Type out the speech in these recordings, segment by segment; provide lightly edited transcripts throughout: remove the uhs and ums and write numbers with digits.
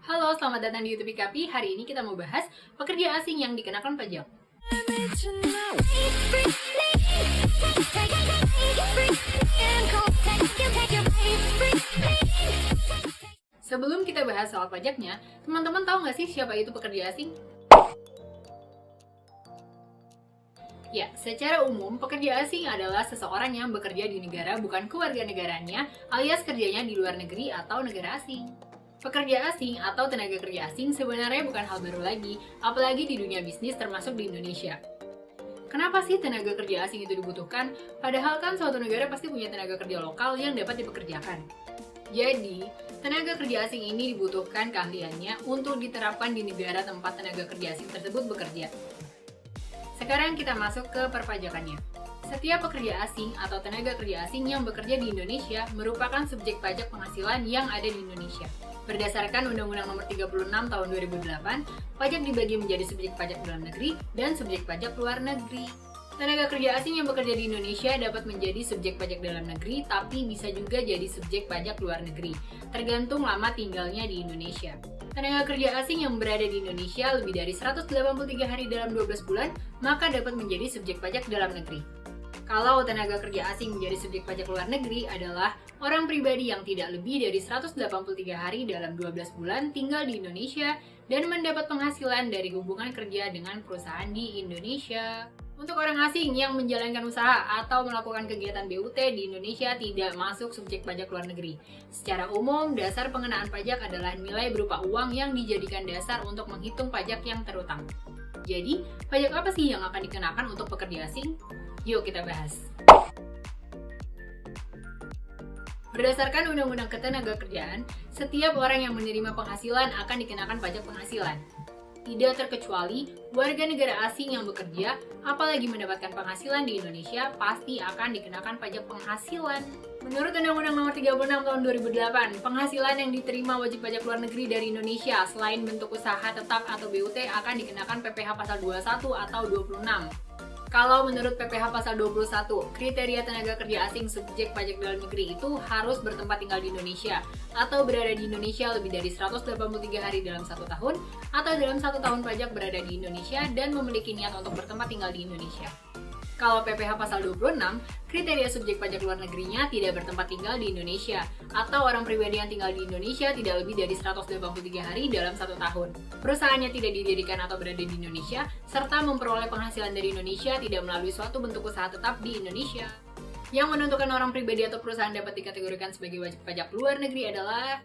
Halo, selamat datang di YouTube Ikapi. Hari ini kita mau bahas pekerja asing yang dikenakan pajak. Sebelum kita bahas soal pajaknya, teman-teman tahu nggak sih siapa itu pekerja asing? Ya, secara umum, pekerja asing adalah seseorang yang bekerja di negara bukan kewarganegaranya, alias kerjanya di luar negeri atau negara asing. Pekerja asing atau tenaga kerja asing sebenarnya bukan hal baru lagi, apalagi di dunia bisnis termasuk di Indonesia. Kenapa sih tenaga kerja asing itu dibutuhkan? Padahal kan suatu negara pasti punya tenaga kerja lokal yang dapat dipekerjakan. Jadi, tenaga kerja asing ini dibutuhkan keahliannya untuk diterapkan di negara tempat tenaga kerja asing tersebut bekerja. Sekarang kita masuk ke perpajakannya. Setiap pekerja asing atau tenaga kerja asing yang bekerja di Indonesia merupakan subjek pajak penghasilan yang ada di Indonesia. Berdasarkan Undang-Undang Nomor 36 Tahun 2008, pajak dibagi menjadi subjek pajak dalam negeri dan subjek pajak luar negeri. Tenaga kerja asing yang bekerja di Indonesia dapat menjadi subjek pajak dalam negeri, tapi bisa juga jadi subjek pajak luar negeri, tergantung lama tinggalnya di Indonesia. Tenaga kerja asing yang berada di Indonesia lebih dari 183 hari dalam 12 bulan, maka dapat menjadi subjek pajak dalam negeri. Kalau tenaga kerja asing menjadi subjek pajak luar negeri adalah orang pribadi yang tidak lebih dari 183 hari dalam 12 bulan tinggal di Indonesia dan mendapat penghasilan dari hubungan kerja dengan perusahaan di Indonesia. Untuk orang asing yang menjalankan usaha atau melakukan kegiatan BUT di Indonesia tidak masuk subjek pajak luar negeri. Secara umum, dasar pengenaan pajak adalah nilai berupa uang yang dijadikan dasar untuk menghitung pajak yang terutang. Jadi, pajak apa sih yang akan dikenakan untuk pekerja asing? Yuk kita bahas. Berdasarkan Undang-Undang Ketenagakerjaan, setiap orang yang menerima penghasilan akan dikenakan pajak penghasilan. Tidak terkecuali warga negara asing yang bekerja, apalagi mendapatkan penghasilan di Indonesia, pasti akan dikenakan pajak penghasilan. Menurut Undang-Undang Nomor 36 Tahun 2008, penghasilan yang diterima wajib pajak luar negeri dari Indonesia selain bentuk usaha tetap atau BUT akan dikenakan PPh Pasal 21 atau 26. Kalau menurut PPh Pasal 21, kriteria tenaga kerja asing subjek pajak dalam negeri itu harus bertempat tinggal di Indonesia atau berada di Indonesia lebih dari 183 hari dalam 1 tahun atau dalam 1 tahun pajak berada di Indonesia dan memiliki niat untuk bertempat tinggal di Indonesia. Kalau PPh Pasal 26, kriteria subjek pajak luar negerinya tidak bertempat tinggal di Indonesia atau orang pribadi yang tinggal di Indonesia tidak lebih dari 183 hari dalam 1 tahun. Perusahaannya tidak didirikan atau berada di Indonesia, serta memperoleh penghasilan dari Indonesia tidak melalui suatu bentuk usaha tetap di Indonesia. Yang menentukan orang pribadi atau perusahaan dapat dikategorikan sebagai wajib pajak luar negeri adalah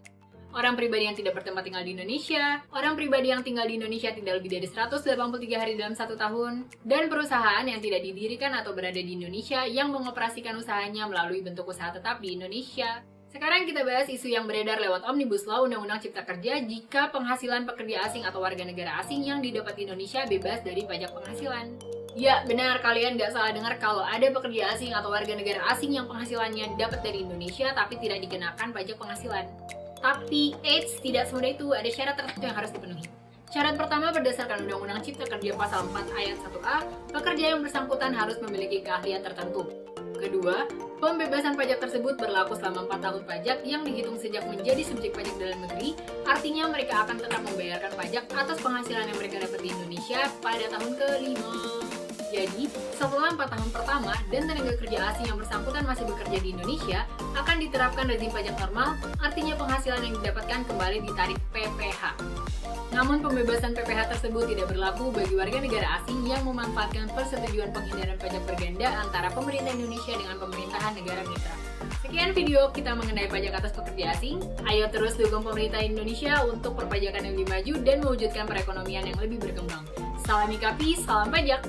orang pribadi yang tidak bertempat tinggal di Indonesia, orang pribadi yang tinggal di Indonesia tidak lebih dari 183 hari dalam 1 tahun, dan perusahaan yang tidak didirikan atau berada di Indonesia yang mengoperasikan usahanya melalui bentuk usaha tetap di Indonesia. Sekarang kita bahas isu yang beredar lewat Omnibus Law Undang-Undang Cipta Kerja jika penghasilan pekerja asing atau warga negara asing yang didapat di Indonesia bebas dari pajak penghasilan. Ya, benar, kalian nggak salah dengar kalau ada pekerja asing atau warga negara asing yang penghasilannya dapat dari Indonesia tapi tidak dikenakan pajak penghasilan. Tapi, tidak semudah itu, ada syarat tertentu yang harus dipenuhi. Syarat pertama berdasarkan Undang-Undang Cipta Kerja Pasal 4 Ayat 1A, pekerja yang bersangkutan harus memiliki keahlian tertentu. Kedua, pembebasan pajak tersebut berlaku selama 4 tahun pajak yang dihitung sejak menjadi subjek pajak dalam negeri, artinya mereka akan tetap membayarkan pajak atas penghasilan yang mereka dapat di Indonesia pada tahun kelima. Jadi, setelah 4 tahun pertama dan tenaga kerja asing yang bersangkutan masih bekerja di Indonesia, akan diterapkan rezim pajak normal, artinya penghasilan yang didapatkan kembali ditarik PPh. Namun pembebasan PPh tersebut tidak berlaku bagi warga negara asing yang memanfaatkan persetujuan penghindaran pajak berganda antara pemerintah Indonesia dengan pemerintahan negara mitra. Sekian video kita mengenai pajak atas pekerja asing. Ayo terus dukung pemerintah Indonesia untuk perpajakan yang lebih maju dan mewujudkan perekonomian yang lebih berkembang. Salam Ikapi, salam pajak!